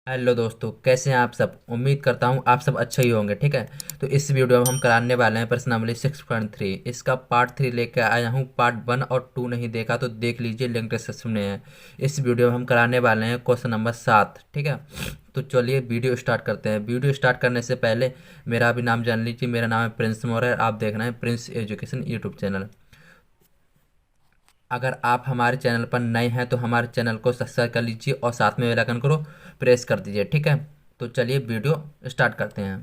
Hello दोस्तों, कैसे हैं आप सब। उम्मीद करता हूँ आप सब अच्छे ही होंगे। ठीक है, तो इस वीडियो में हम कराने वाले हैं प्रश्नावली 6.3। इसका पार्ट 3 लेकर आया हूँ। पार्ट 1 और 2 नहीं देखा तो देख लीजिए, लिंक डिस्क्रिप्शन में है। इस वीडियो में हम कराने वाले हैं क्वेश्चन नंबर 7। ठीक है, तो चलिए वीडियो स्टार्ट करते हैं। वीडियो स्टार्ट करने से पहले मेरा भी नाम जान लीजिए। मेरा नाम है प्रिंस मौर्य। आप देख रहे हैं प्रिंस एजुकेशन यूट्यूब चैनल। अगर आप हमारे चैनल पर नए हैं तो हमारे चैनल को सब्सक्राइब कर लीजिए और साथ में बेल आइकन को प्रेस कर दीजिए। ठीक है, तो चलिए वीडियो स्टार्ट करते हैं।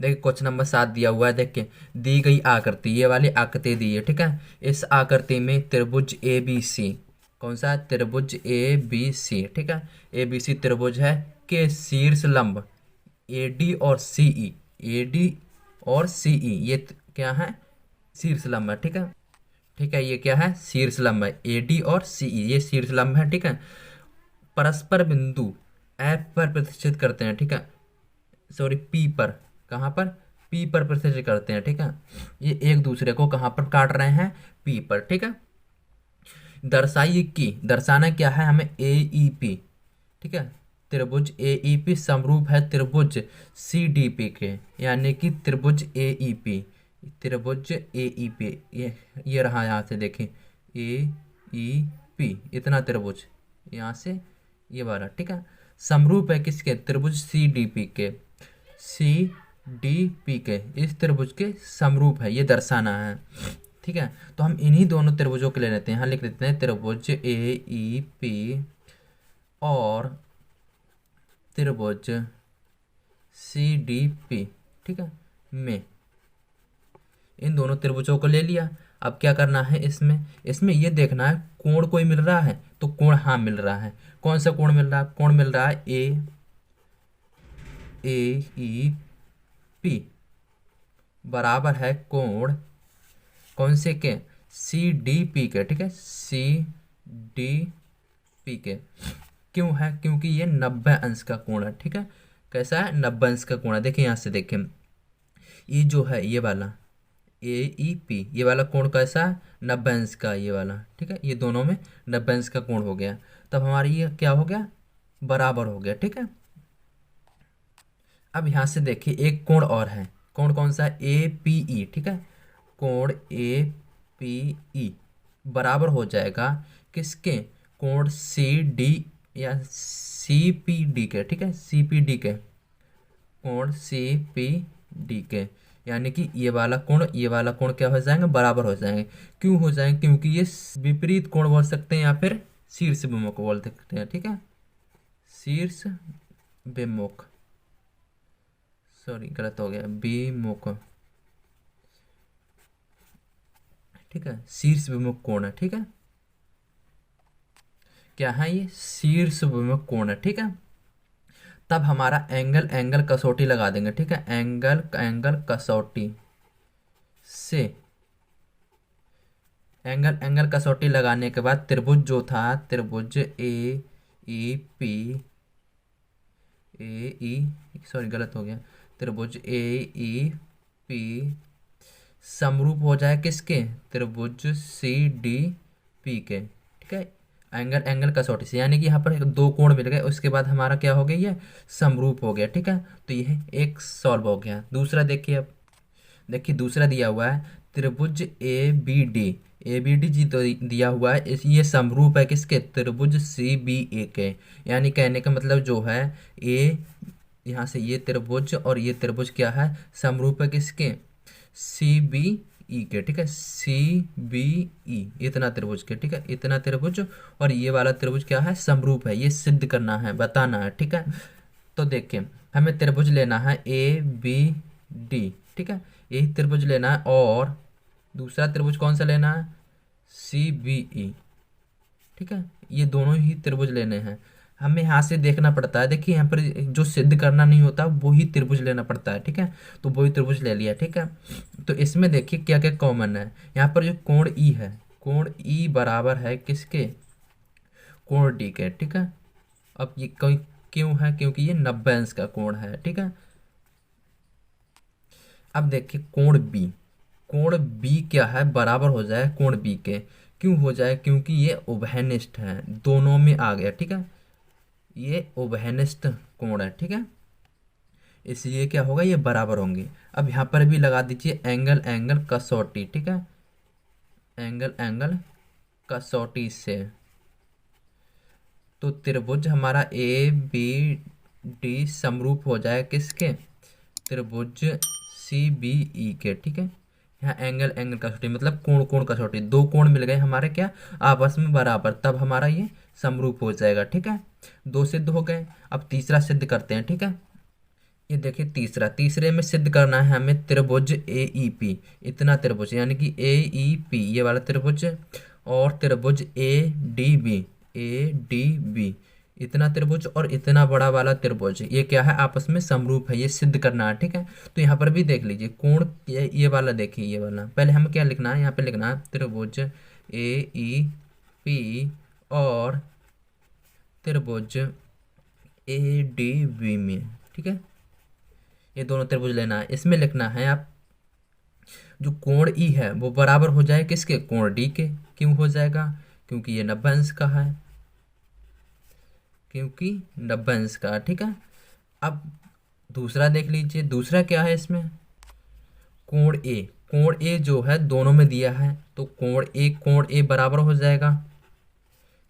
देखिए क्वेश्चन नंबर 7 दिया हुआ है। देखिए, दी गई आकृति, ये वाली आकृति दी है। ठीक है, इस आकृति में त्रिभुज ए बी सी, कौन सा त्रिभुज ए बी सी, ठीक है, ए बी सी त्रिभुज है के शीर्ष लंब ए डी और सी ई, ए डी और सी ई ये क्या है, शीर्ष लंब है। ठीक है, ठीक है, ये क्या है, शीर्ष लंब है। ए डी और सी ई ये शीर्ष लंब है। ठीक है, परस्पर बिंदु एफ पर प्रतिष्ठित करते हैं। ठीक है, सॉरी पी पर, कहाँ पर, पी पर प्रतिष्ठित करते हैं। ठीक है, ये एक दूसरे को कहाँ पर काट रहे हैं, पी पर। ठीक है, दर्शाइए कि, दर्शाना क्या है हमें, ए ई पी। ठीक है, त्रिभुज ए ई पी समरूप है त्रिभुज सी डी पी के, यानी कि त्रिभुज ए ई पी, त्रिभुज ए ई पी ये रहा, यहाँ से देखें ए ई पी, इतना त्रिभुज यहाँ से ये वाला। ठीक है, समरूप है किसके, त्रिभुज सी डी पी के, सी डी पी के, इस त्रिभुज के समरूप है, ये दर्शाना है। ठीक है, तो हम इन्हीं दोनों त्रिभुजों के ले लेते हैं। यहाँ लिख लेते हैं त्रिभुज ए ई पी और त्रिभुज सी डी पी। ठीक है, में इन दोनों त्रिभुजों को ले लिया। अब क्या करना है, इसमें इसमें ये देखना है कोण कोई मिल रहा है, तो कोण हाँ मिल रहा है। कौन सा कोण मिल रहा है, कोण मिल रहा है ए ई पी बराबर है कोण कौन से के, सी डी पी के। ठीक है, सी डी पी के क्यों है, क्योंकि ये 90 अंश का कोण है। ठीक है, कैसा है, 90 अंश का कोण है। देखिए यहाँ से देखिए, ये जो है ये वाला ए ई पी, ये वाला कोण कैसा है, 90 अंश का ये वाला। ठीक है, ये दोनों में 90 अंश का कोण हो गया। तब हमारा ये क्या हो गया, बराबर हो गया। ठीक है, अब यहाँ से देखिए एक कोण और है। कोण कौन सा, ए पी ई। ठीक है, कोण ए पी ई बराबर हो जाएगा किसके, कोण सी डी या सी पी डी के। ठीक है, सी पी डी के, कोण सी पी डी के, यानी कि ये वाला कोण ये वाला कोण क्या हो जाएंगे, बराबर हो जाएंगे। क्यों हो जाएंगे, क्योंकि ये विपरीत कोण बोल सकते हैं या फिर शीर्ष विमुख बोल सकते हैं। ठीक है, शीर्ष विमुख, सॉरी गलत हो गया, विमुख। ठीक है, शीर्ष विमुख कोण है। ठीक है, क्या है ये, शीर्ष विमुख कोण है। ठीक है, तब हमारा एंगल एंगल कसौटी लगा देंगे। ठीक है, एंगल एंगल कसौटी से, एंगल एंगल कसौटी लगाने के बाद त्रिभुज जो था, त्रिभुज E P A E, sorry गलत हो गया, त्रिभुज ए ई पी समरूप हो जाए किसके, त्रिभुज सी डी पी के। ठीक है, एंगल एंगल कसौटी से, यानी कि यहाँ पर दो कोण मिल गए, उसके बाद हमारा क्या हो गया, ये समरूप हो गया। ठीक है, तो यह एक सॉल्व हो गया। दूसरा देखिए, अब देखिए दूसरा दिया हुआ है त्रिभुज A B D, A B D जी तो दिया हुआ है, इस ये समरूप है किसके, त्रिभुज सी बी ए के। यानी कहने का मतलब जो है ए, यहाँ से ये त्रिभुज और ये त्रिभुज क्या है, समरूप है किसके, सी बी ई के। ठीक है, सी बी ई इतना त्रिभुज के। ठीक है, इतना त्रिभुज और ये वाला त्रिभुज क्या है, समरूप है, ये सिद्ध करना है, बताना है। ठीक है, तो देखिए हमें त्रिभुज लेना है ए बी डी। ठीक है, यही त्रिभुज लेना है और दूसरा त्रिभुज कौन सा लेना है, सी बी ई। ठीक है, ये दोनों ही त्रिभुज लेने हैं। हमें यहाँ से देखना पड़ता है, देखिए यहाँ पर जो सिद्ध करना नहीं होता वही त्रिभुज लेना पड़ता है। ठीक है, तो वही त्रिभुज ले लिया। ठीक है, तो इसमें देखिए क्या क्या कॉमन है। यहाँ पर जो कोण ई है, कोण ई बराबर है किसके, कोण डी के। ठीक है, अब ये कोई क्यों है, क्योंकि ये 90 अंश का कोण है। ठीक है, अब देखिए कोण बी, कोण बी क्या है, बराबर हो जाए कोण बी के। क्यों हो जाए, क्योंकि ये उभयनिष्ठ है, दोनों में आ गया। ठीक है, ये उभयनिष्ठ कोण है, ठीक है, इसलिए क्या होगा, ये बराबर होंगे। अब यहाँ पर भी लगा दीजिए एंगल एंगल कसौटी, ठीक है, एंगल एंगल कसौटी से। तो त्रिभुज हमारा ए बी डी समरूप हो जाए किसके, त्रिभुज सी बी ई के, ठीक है। यहाँ एंगल एंगल कसौटी मतलब कोण कोण कसौटी, दो कोण मिल गए हमारे क्या, आपस में बराबर, तब हमारा ये समरूप हो जाएगा, ठीक है। दो सिद्ध हो गए, अब तीसरा सिद्ध करते हैं, ठीक है। ये देखिए तीसरा, तीसरे में सिद्ध करना है हमें त्रिभुज ए ई पी, इतना त्रिभुज यानी कि ए ई पी ये वाला त्रिभुज, और त्रिभुज ए डी बी इतना त्रिभुज, और इतना बड़ा वाला त्रिभुज, ये क्या है, आपस में समरूप है, ये सिद्ध करना है, ठीक है। तो यहाँ पर भी देख लीजिए कोण, ये वाला देखिए, ये वाला पहले हमें क्या लिखना है, यहाँ पे लिखना है त्रिभुज ए ई पी और त्रिभुज ए डी बी में, ठीक है। ये दोनों त्रिभुज लेना है, इसमें लिखना है आप जो कोण ई है वो बराबर हो जाए किसके, कोण डी के। क्यों हो जाएगा, क्योंकि ये 90 अंश का है, क्योंकि 90 अंश का, ठीक है। अब दूसरा देख लीजिए, दूसरा क्या है इसमें, कोण ए, कोण ए जो है दोनों में दिया है, तो कोण ए बराबर हो जाएगा।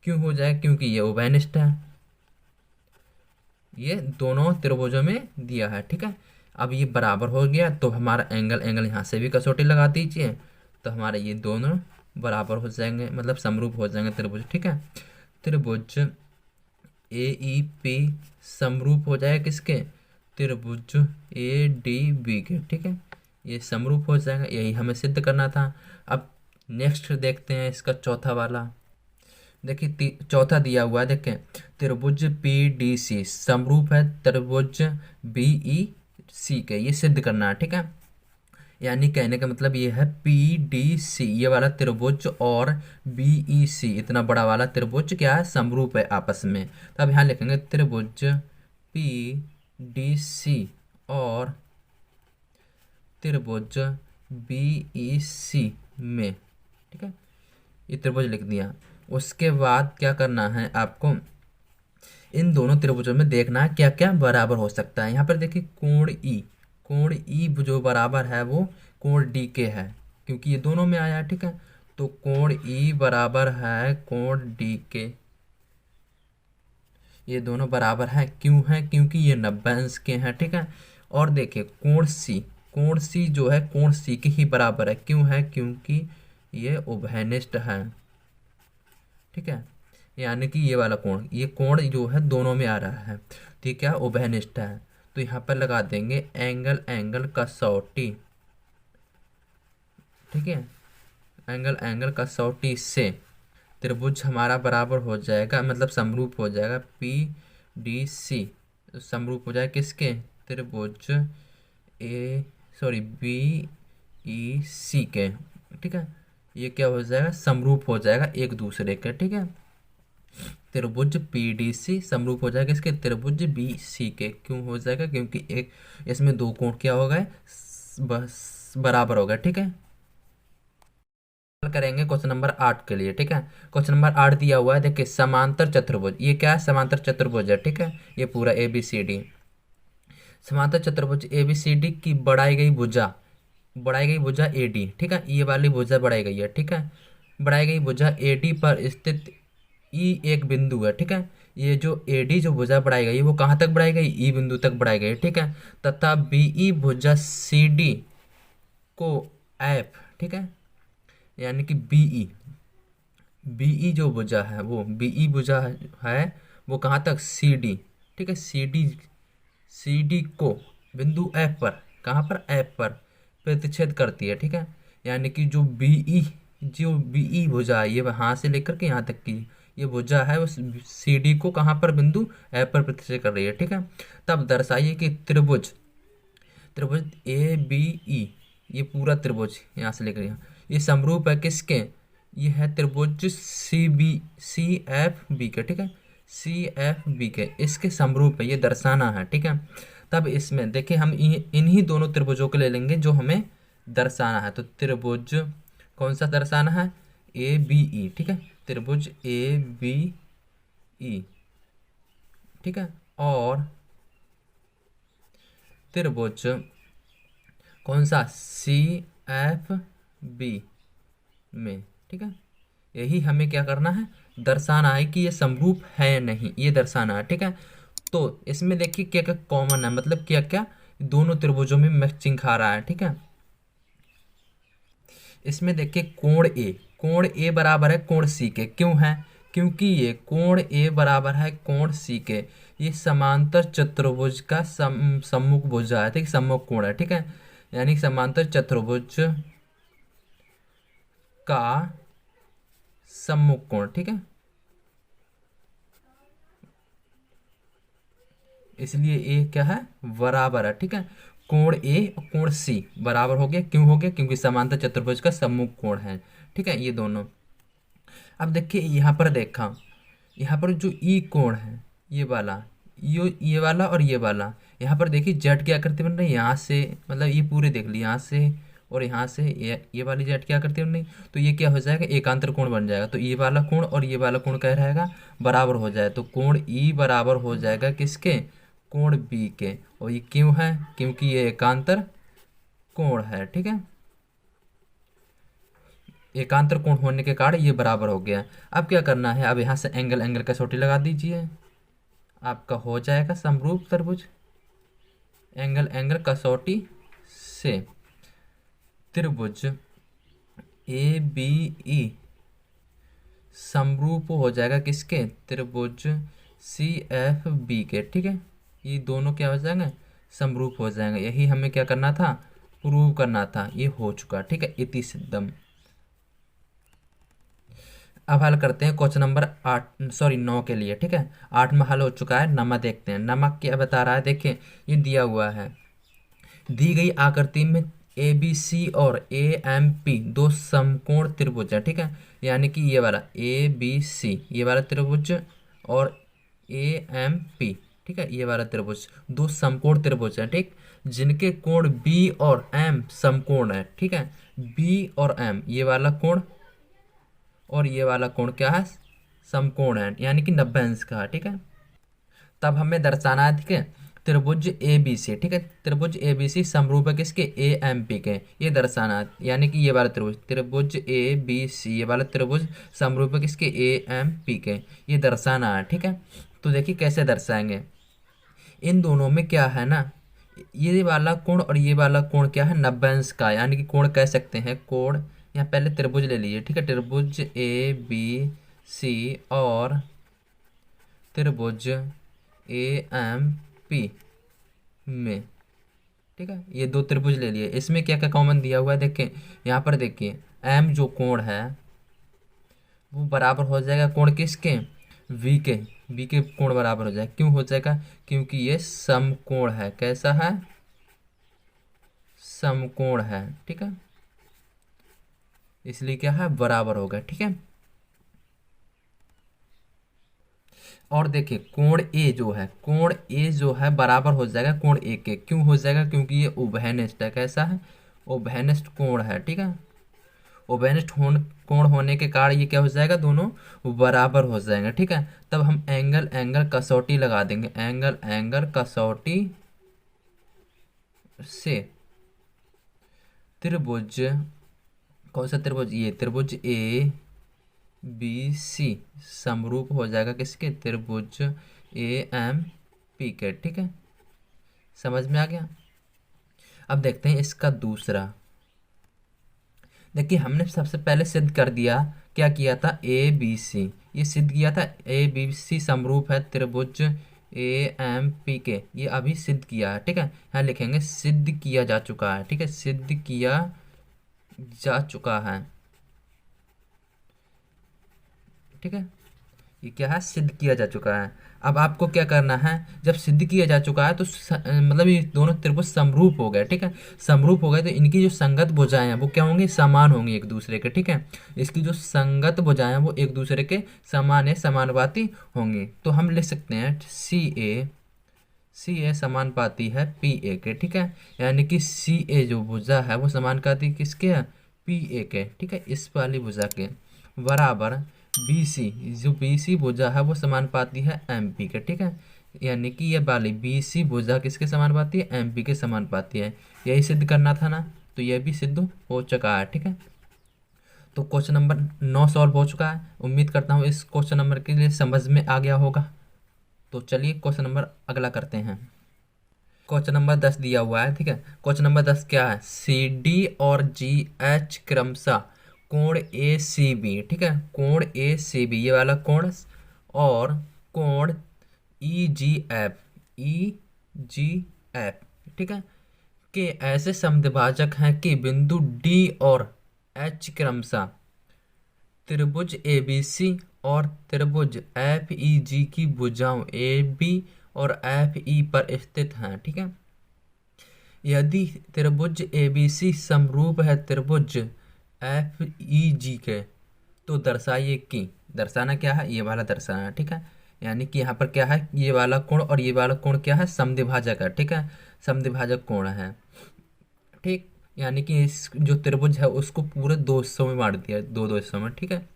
क्यों हो जाए, क्योंकि ये उभयनिष्ठ है, ये दोनों त्रिभुजों में दिया है, ठीक है। अब ये बराबर हो गया, तो हमारा एंगल एंगल यहाँ से भी कसौटी लगा दीजिए, तो हमारे ये दोनों बराबर हो जाएंगे, मतलब समरूप हो जाएंगे त्रिभुज, ठीक है। त्रिभुज ए ई पी समरूप हो जाए किसके, त्रिभुज ए डी बी के, ठीक है, ये समरूप हो जाएगा, यही हमें सिद्ध करना था। अब नेक्स्ट देखते हैं इसका चौथा वाला, देखिए चौथा दिया हुआ है, देखें त्रिभुज पी डी सी समरूप है त्रिभुज बी ई सी के, ये सिद्ध करना है, ठीक है। यानी कहने का मतलब ये है पी डी सी ये वाला त्रिभुज और बी ई सी इतना बड़ा वाला त्रिभुज क्या है, समरूप है आपस में। तो अब यहाँ लिखेंगे त्रिभुज पी डी सी और त्रिभुज बी ई सी में, ठीक है, ये त्रिभुज लिख दिया। उसके बाद क्या करना है आपको, इन दोनों त्रिभुजों में देखना है क्या क्या बराबर हो सकता है। यहाँ पर देखिए कोण ई जो बराबर है वो कोण डी के है, क्योंकि ये दोनों में आया है, ठीक है। तो कोण ई बराबर है कोण डी के, ये दोनों बराबर है, क्यों है, क्योंकि ये 90 अंश के हैं, ठीक है। और देखिए कोण सी जो है कोण सी के ही बराबर है, क्यों है, क्योंकि ये उभयनिष्ठ है, ठीक है। यानी कि ये वाला कोण, ये कोण जो है दोनों में आ रहा है, तो ये क्या उभयनिष्ठ है। तो यहाँ पर लगा देंगे एंगल एंगल कसौटी, ठीक है, एंगल एंगल कसौटी से त्रिभुज हमारा बराबर हो जाएगा, मतलब समरूप हो जाएगा पी डी सी, समरूप हो जाएगा किसके, त्रिभुज ए सॉरी बी ई सी के, ठीक है। ये क्या हो जाएगा, समरूप हो जाएगा एक दूसरे के, ठीक है। त्रिभुज पी डी सी समरूप हो जाएगा इसके त्रिभुज बी सी के, क्यों हो जाएगा, क्योंकि एक इसमें दो कोण क्या हो गए, बस बराबर हो गए, ठीक है। करेंगे क्वेश्चन नंबर 8 के लिए, ठीक है। क्वेश्चन नंबर 8 दिया हुआ है, देखिए समांतर चतुर्भुज, ये क्या है, समांतर चतुर्भुज है, ठीक है। ये पूरा ए बी सी डी समांतर चतुर्भुज ए बी सी डी की बढ़ाई गई भुजा ए डी, ठीक है, ये वाली भुजा बढ़ाई गई है, ठीक है। बढ़ाई गई भुजा ए डी पर स्थित ई एक बिंदु है, ठीक है। ये जो ए डी जो भुजा बढ़ाई गई वो कहाँ तक बढ़ाई गई, ई बिंदु तक बढ़ाई गई, ठीक है। तथा बी ई भुजा सी डी को एफ, ठीक है, यानी कि बीई जो भुजा है वो बीई भुजा है वो कहाँ तक, सी डी, ठीक है, सी डी को बिंदु एफ पर, कहाँ पर, एफ पर प्रतिच्छेद करती है, ठीक है। यानी कि जो बीई भुजा है ये वहाँ से लेकर के यहाँ तक की ये भुजा है उस सी डी को कहाँ पर, बिंदु एफ पर प्रतिच्छेद कर रही है, ठीक है। तब दर्शाइए कि त्रिभुज त्रिभुज ए बी ई, ये पूरा त्रिभुज यहाँ से लेकर यहाँ, ये समरूप है किसके, ये है त्रिभुज सी एफ बी के, ठीक है, सी एफ बी के, इसके समरूप है, ये दर्शाना है, ठीक है। तब इसमें देखिए हम इन्हीं दोनों त्रिभुजों को ले लेंगे जो हमें दर्शाना है। तो त्रिभुज कौन सा दर्शाना है, ए बी ई, ठीक है, त्रिभुज ए बी ई, ठीक है, और त्रिभुज कौन सा, सी एफ बी में, ठीक है। यही हमें क्या करना है, दर्शाना है कि ये समरूप है या नहीं, ये दर्शाना है, ठीक है। तो इसमें देखिए क्या क्या कॉमन है, मतलब क्या क्या दोनों त्रिभुजों में मैचिंग खा रहा है, ठीक है। इसमें देखिए कोण ए बराबर है कोण सी के, क्यों है, क्योंकि ये कोण ए बराबर है कोण सी के, ये समांतर चतुर्भुज का सम्मुख भुजा है, ठीक, सम्मुख कोण है, ठीक है। यानी समांतर चतुर्भुज का सम्मुख कोण, ठीक है। इसलिए ए क्या है, बराबर है, ठीक है। कोण ए और कोण सी बराबर हो गया, क्यों हो गया, क्योंकि समांतर चतुर्भुज का सम्मुख कोण है, ठीक है, ये दोनों। अब देखिए यहाँ पर देखा, यहाँ पर जो ई कोण है, ये वाला, ये वाला और ये वाला, यहाँ पर देखिए जेड की आकृति बन रही है यहाँ से, मतलब ये पूरे देख ली यहाँ से और यहाँ से, ये वाली जेड की आकृति बन रही, तो ये क्या हो जाएगा, एकांतर कोण बन जाएगा। तो ये वाला कोण और ये वाला कोण क्या रहेगा, बराबर हो जाए, तो कोण ई बराबर हो जाएगा किसके, कोण बी के। और ये क्यों है, क्योंकि ये एकांतर कोण है, ठीक है। एकांतर कोण होने के कारण ये बराबर हो गया। अब क्या करना है, अब यहाँ से एंगल कसौटी लगा दीजिए, आपका हो जाएगा समरूप त्रिभुज। एंगल कसौटी से त्रिभुज ए बी ई समरूप हो जाएगा किसके, त्रिभुज सी एफ बी के, ठीक है। ये दोनों क्या हो जाएंगे, समरूप हो जाएंगे। यही हमें क्या करना था, प्रूव करना था, ये हो चुका, ठीक है, इति सिद्धम। अब हल करते हैं क्वेश्चन नंबर 9 के लिए, ठीक है। 8 में हल हो चुका है, नमक देखते हैं, नमक क्या बता रहा है, देखिए ये दिया हुआ है, दी गई आकृति में ए बी सी और ए एम पी दो समकोण त्रिभुज है, ठीक है। यानी कि ये वाला ए बी सी, ये वाला त्रिभुज, और ए एम पी, ठीक है, ये वाला त्रिभुज दो समकोण त्रिभुज है, ठीक, जिनके कोण बी और एम समकोण है, ठीक है। बी और एम, ये वाला कोण और ये वाला कोण क्या है, समकोण है, यानी कि 90 अंश का है, ठीक है। तब हमें दर्शाना है, ठीक है, त्रिभुज ए बी सी, ठीक है, त्रिभुज ए बी सी समरूप है किसके, ए एम पी के, ये दर्शाना है। यानी कि ये वाला त्रिभुज ए बी सी, ये वाला त्रिभुज समरूप है किसके, ए एम पी के, ये दर्शाना है, ठीक है। तो देखिए कैसे दर्शाएंगे, इन दोनों में क्या है ना, ये वाला कोण और ये वाला कोण क्या है, 90 अंश का, यानी कि कोण कह सकते हैं, कोण, यहाँ पहले त्रिभुज ले लीजिए, ठीक है, त्रिभुज ए बी सी और त्रिभुज ए एम पी में, ठीक है, ये दो त्रिभुज ले लिए। इसमें क्या क्या कॉमन दिया हुआ है, देखें यहाँ पर, देखिए एम जो कोण है वो बराबर हो जाएगा कोण किसके, वी के कोण बराबर हो जाएगा, क्यों हो जाएगा, क्योंकि ये समकोण है, कैसा है, समकोण है, ठीक है, इसलिए क्या है, बराबर होगा, ठीक है। और देखिए कोण ए जो है बराबर हो जाएगा कोण ए के, क्यों हो जाएगा, क्योंकि ये उभयनिष्ठ है, कैसा है, उभयनिष्ठ कोण है, ठीक है। उभयनिष्ठ कोण होने के कारण ये क्या हो जाएगा, दोनों बराबर हो जाएंगे, ठीक है। तब हम एंगल कसौटी लगा देंगे, एंगल कसौटी से त्रिभुज, कौन सा त्रिभुज, ये त्रिभुज ए बी सी समरूप हो जाएगा किसके, त्रिभुज ए एम पी के, ठीक है, समझ में आ गया। अब देखते हैं इसका दूसरा, देखिए हमने सबसे पहले सिद्ध कर दिया, क्या किया था, ए बी सी, ये सिद्ध किया था, ए बी सी समरूप है त्रिभुज ए एम पी के, ये अभी सिद्ध किया है, ठीक है। यहाँ लिखेंगे सिद्ध किया जा चुका है, ठीक है, सिद्ध किया जा चुका है, ठीक है, ये क्या है, सिद्ध किया जा चुका है। अब आपको क्या करना है, जब सिद्ध किया जा चुका है तो मतलब ये दोनों त्रिभुज समरूप हो गए, ठीक है, समरूप हो गए तो इनकी जो संगत भुजाएं हैं वो क्या होंगी, समान होंगी एक दूसरे के, ठीक है। इसकी जो संगत भुजाएं हैं वो एक दूसरे के समान है, समानुपाती होंगी। तो हम लिख सकते हैं सी ए समानुपाती है पी ए के, ठीक है, यानी कि सी ए जो भुजा है वो समानुपाती किसके है, पी ए के, ठीक है, इस वाली भुजा के, बराबर बी सी, जो बी सी भुजा है वो समानुपाती है एम पी के, ठीक है, यानी कि ये वाली BC भुजा किसके समानुपाती है, MP के समानुपाती है। यही सिद्ध करना था ना, तो यह भी सिद्ध हो चुका है। ठीक है, तो क्वेश्चन नंबर 9 सॉल्व हो चुका है। उम्मीद करता हूँ इस क्वेश्चन नंबर के लिए समझ में आ गया होगा। तो चलिए क्वेश्चन नंबर अगला करते हैं। क्वेश्चन नंबर 10 दिया हुआ है। ठीक है, क्वेश्चन नंबर 10 क्या है, CD और GH क्रमशः कोण ACB, ठीक है, कोण ACB ये वाला कोण, और कोण EGF, ठीक है, के ऐसे समद्विभाजक हैं कि बिंदु D और H क्रमशः त्रिभुज ABC और त्रिभुज FEG की भुजाओं AB और FE पर स्थित हैं। ठीक है, यदि त्रिभुज ABC समरूप है त्रिभुज FEG के, तो दर्शाइए कि, दर्शाना क्या है, ये वाला दर्शाना है। ठीक है, यानी कि यहाँ पर क्या है, ये वाला कोण और ये वाला कोण क्या है, समद्विभाजक है। ठीक है, समद्विभाजक कोण है। ठीक, यानी कि इस जो त्रिभुज है उसको पूरे दो हिस्सों में बांट दिया, दो दो हिस्सों में। ठीक है,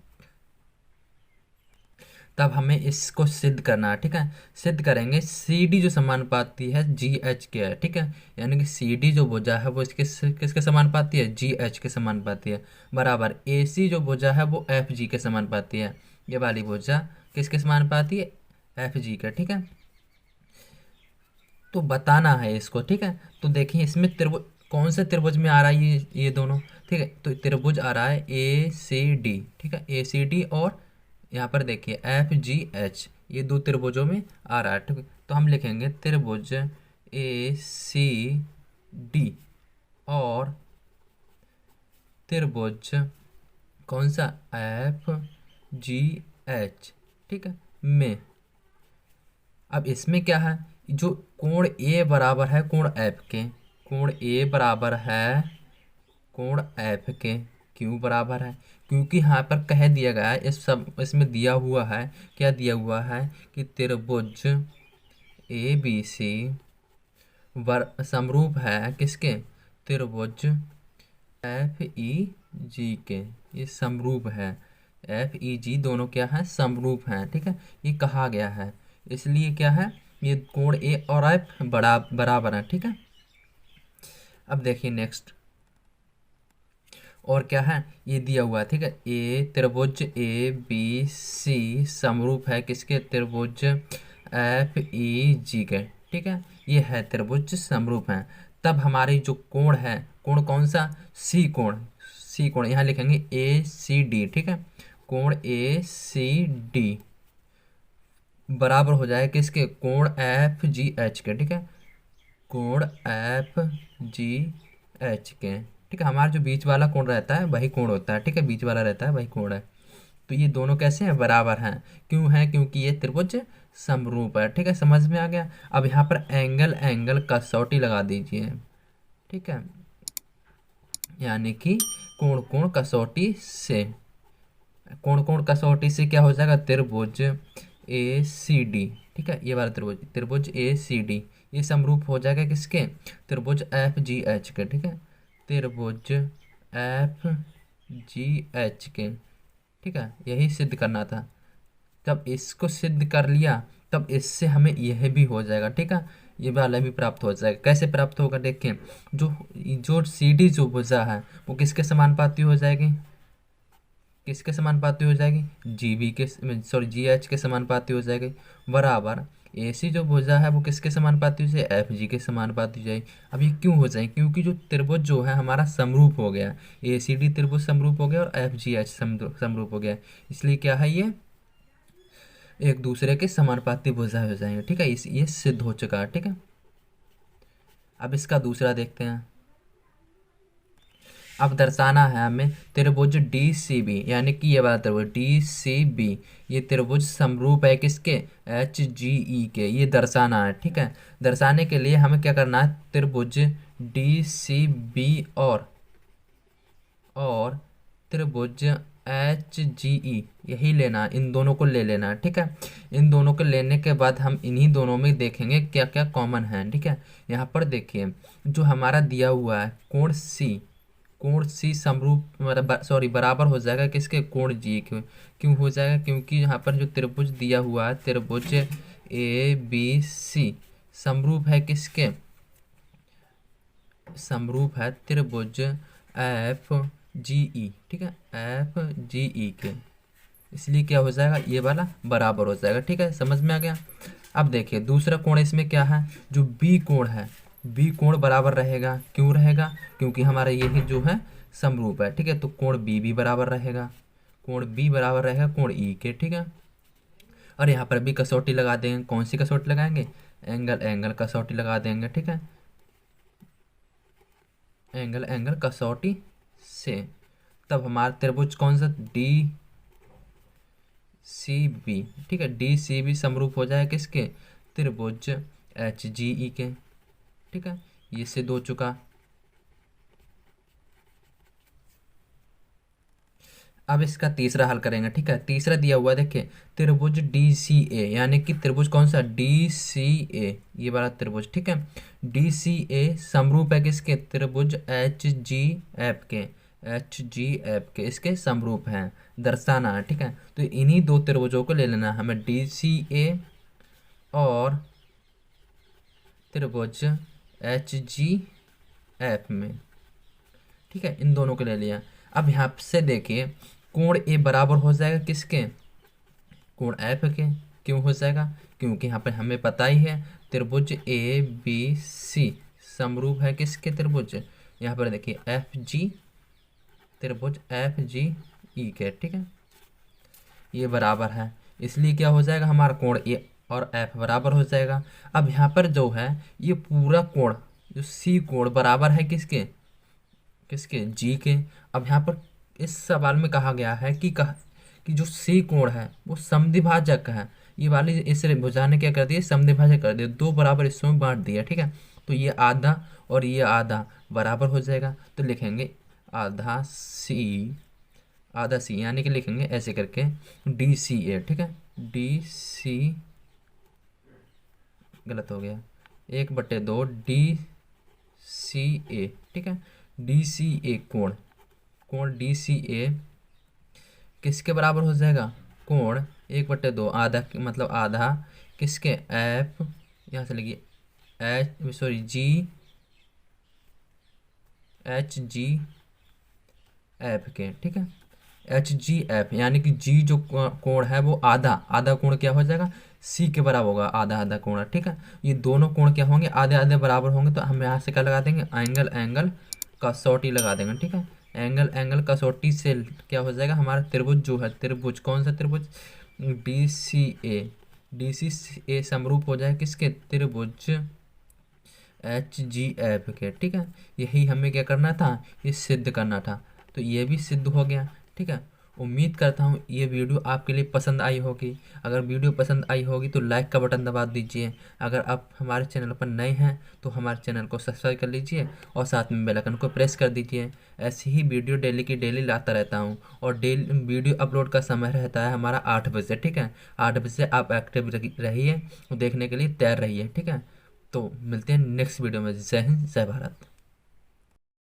तब हमें इसको सिद्ध करना है। ठीक है, सिद्ध करेंगे CD जो समानुपाती है GH के है। ठीक है, यानी कि CD जो भुजा है वो किसके समानुपाती है, GH के समानुपाती है, बराबर AC जो भुजा है वो FG के समानुपाती है। ये वाली भुजा किसके समानुपाती है, FG का। ठीक है, तो बताना है इसको। ठीक है, तो देखिए इसमें त्रिभुज कौन से त्रिभुज में आ रहा है, ये दोनों। ठीक है, तो त्रिभुज आ रहा है ACD। ठीक है, ACD, और यहाँ पर देखिए FGH, ये दो त्रिभुजों में आ रहा है। ठीक है, तो हम लिखेंगे त्रिभुज ACD और त्रिभुज कौन सा, FGH। ठीक है, में अब इसमें क्या है, जो कोण A बराबर है कोण F के, कोण A बराबर है कोण F के, क्यों बराबर है, क्योंकि यहाँ पर कह दिया गया है, इसमें दिया हुआ है, क्या दिया हुआ है कि त्रिभुज ABC समरूप है किसके, त्रिभुज FEG के, ये समरूप है। FEG दोनों क्या है, समरूप हैं। ठीक है, ये कहा गया है, इसलिए क्या है, ये कोण A और F बराबर है। ठीक है, अब देखिए नेक्स्ट और क्या है, ये दिया हुआ है। ठीक है, त्रिभुज ABC समरूप है किसके, त्रिभुज FEG के। ठीक है, ये है त्रिभुज समरूप है। तब हमारी जो कोण है, कोण कौन सा, C कोण यहाँ लिखेंगे ACD। ठीक है, कोण ACD बराबर हो जाए किसके, कोण FGH के। ठीक है, कोण FGH के। ठीक है, हमारा जो बीच वाला कोण रहता है वही कोण होता है। ठीक है, बीच वाला रहता है वही कोण है। तो ये दोनों कैसे हैं, बराबर हैं। क्यों हैं, क्योंकि ये त्रिभुज समरूप है। ठीक है, समझ में आ गया। अब यहाँ पर एंगल कसौटी लगा दीजिए। ठीक है, यानी कि कोण कसौटी से, कोण कसौटी से क्या हो जाएगा, त्रिभुज ACD। ठीक है, ये वाला त्रिभुज ACD ये समरूप हो जाएगा किसके, त्रिभुज FGH के। ठीक है, त्रिभुज FGH के। ठीक है, यही सिद्ध करना था। जब इसको सिद्ध कर लिया तब इससे हमें यह भी हो जाएगा। ठीक है, ये वाला भी प्राप्त हो जाएगा। कैसे प्राप्त होगा, देखें, जो CD जो भुजा है वो किसके समानुपाती हो जाएगी, किसके समानुपाती हो जाएगी, GH के समानुपाती हो जाएगी, बराबर AC जो भुजा है वो किसके समानुपाती हो जाए, FG के समानुपाती हो जाएगी। अब ये क्यों हो जाए, क्योंकि जो त्रिभुज जो है हमारा समरूप हो गया, ACD त्रिभुज समरूप हो गया और FGH समरूप हो गया, इसलिए क्या है, ये एक दूसरे के समानुपाती भुजा हो जाएंगे। ठीक है, ये सिद्ध हो चुका है। ठीक है, अब इसका दूसरा देखते हैं। अब दर्शाना है हमें त्रिभुज DCB, यानी कि ये वाला त्रिभुज DCB ये त्रिभुज समरूप है किसके, HGE के, ये दर्शाना है। ठीक है, दर्शाने के लिए हमें क्या करना है, त्रिभुज DCB और त्रिभुज HGE यही लेना है, इन दोनों को ले लेना है। ठीक है, इन दोनों को लेने के बाद हम इन्हीं दोनों में देखेंगे क्या क्या कॉमन है। ठीक है, यहाँ पर देखिए जो हमारा दिया हुआ है कोण C समरूप बराबर हो जाएगा किसके, कोण G के। क्यों हो जाएगा, क्योंकि यहाँ पर जो त्रिभुज दिया हुआ है त्रिभुज ए बी सी समरूप है किसके? समरूप है त्रिभुज एफ जी ई, ठीक है, एफ जी ई के। इसलिए क्या हो जाएगा, ये वाला बराबर हो जाएगा। ठीक है, समझ में आ गया। अब देखिए दूसरा कोण इसमें क्या है, जो बी कोण है, बी कोण बराबर रहेगा। क्यों रहेगा? क्योंकि हमारा यही जो है समरूप है। ठीक है, तो कोण बी भी बराबर रहेगा, कोण बी बराबर रहेगा कोण ई के। ठीक है, और यहाँ पर भी कसौटी लगा देंगे। कौन सी कसौटी लगाएंगे? एंगल एंगल कसौटी लगा देंगे। ठीक है, एंगल एंगल कसौटी से तब हमारा त्रिभुज कौन सा? D C B. ठीक है, डी सी बी समरूप हो जाए किसके? त्रिभुज एच जी ई के। ठीक है, ये सिद्ध हो चुका। अब इसका तीसरा हल करेंगे। ठीक है, तीसरा दिया हुआ है देखिए, त्रिभुज डी सी ए, यानी कि त्रिभुज कौन सा? डी सी ए, ये वाला त्रिभुज। ठीक है, डी सी ए समरूप है किसके? त्रिभुज एच जी एफ के, एच जी एफ के इसके समरूप हैं, दर्शाना है। ठीक है, तो इन्हीं दो त्रिभुजों को ले लेना है हमें, डी सी ए और त्रिभुज एच जी एफ में। ठीक है, इन दोनों को ले लिया। अब यहाँ से देखिए कोण ए बराबर हो जाएगा किसके? कोण एफ के। क्यों हो जाएगा? क्योंकि यहाँ पे हमें पता ही है त्रिभुज ए बी सी समरूप है किसके? त्रिभुज, यहाँ पर देखिए एफ जी, त्रिभुज एफ जी ई के। ठीक है, ये बराबर है, इसलिए क्या हो जाएगा हमारा कोण ए और एफ बराबर हो जाएगा। अब यहाँ पर जो है ये पूरा कोण, जो सी कोण बराबर है किसके? किसके? जी के। अब यहाँ पर इस सवाल में कहा गया है कि जो सी कोण है वो समद्विभाजक है। ये वाली इस भुजा ने क्या कर दिया? समद्विभाजक कर दिया, दो बराबर हिस्सों में बांट दिया। ठीक है, तो ये आधा और ये आधा बराबर हो जाएगा, तो लिखेंगे आधा सी, आधा सी, यानी कि लिखेंगे ऐसे करके डी सी ए। ठीक है, डी सी, गलत हो गया, 1/2 डी सी ए। ठीक है, डी सी ए कोण, कोण डी सी ए किसके बराबर हो जाएगा? कोण 1/2 आधा, मतलब आधा किसके? एफ, यहाँ से लिखिए एच, सॉरी जी, एच जी एफ के। ठीक है, एच जी एफ, यानी कि जी जो कोण है वो आधा, आधा कोण क्या हो जाएगा? सी के बराबर होगा, आधा आधा कोण। ठीक है, ये दोनों कोण क्या होंगे? आधे आधे बराबर होंगे, तो हम यहाँ से क्या लगा देंगे? एंगल एंगल कसौटी लगा देंगे। ठीक है, एंगल एंगल कसौटी से क्या हो जाएगा हमारा त्रिभुज जो है, त्रिभुज कौन सा त्रिभुज? डी सी ए, डी सी ए समरूप हो जाए किसके? त्रिभुज एच जी एफ के। ठीक है, यही हमें क्या करना था? ये सिद्ध करना था, तो ये भी सिद्ध हो गया। ठीक है, उम्मीद करता हूँ ये वीडियो आपके लिए पसंद आई होगी। अगर वीडियो पसंद आई होगी तो लाइक का बटन दबा दीजिए। अगर आप हमारे चैनल पर नए हैं तो हमारे चैनल को सब्सक्राइब कर लीजिए और साथ में बेल आइकन को प्रेस कर दीजिए। ऐसी ही वीडियो डेली की डेली लाता रहता हूँ, और डेली वीडियो अपलोड का समय रहता है हमारा 8 बजे। ठीक है, 8 बजे आप एक्टिव रहिए, देखने के लिए तैयार रहिए। ठीक है, तो मिलते हैं नेक्स्ट वीडियो में। जय हिंद, जय भारत।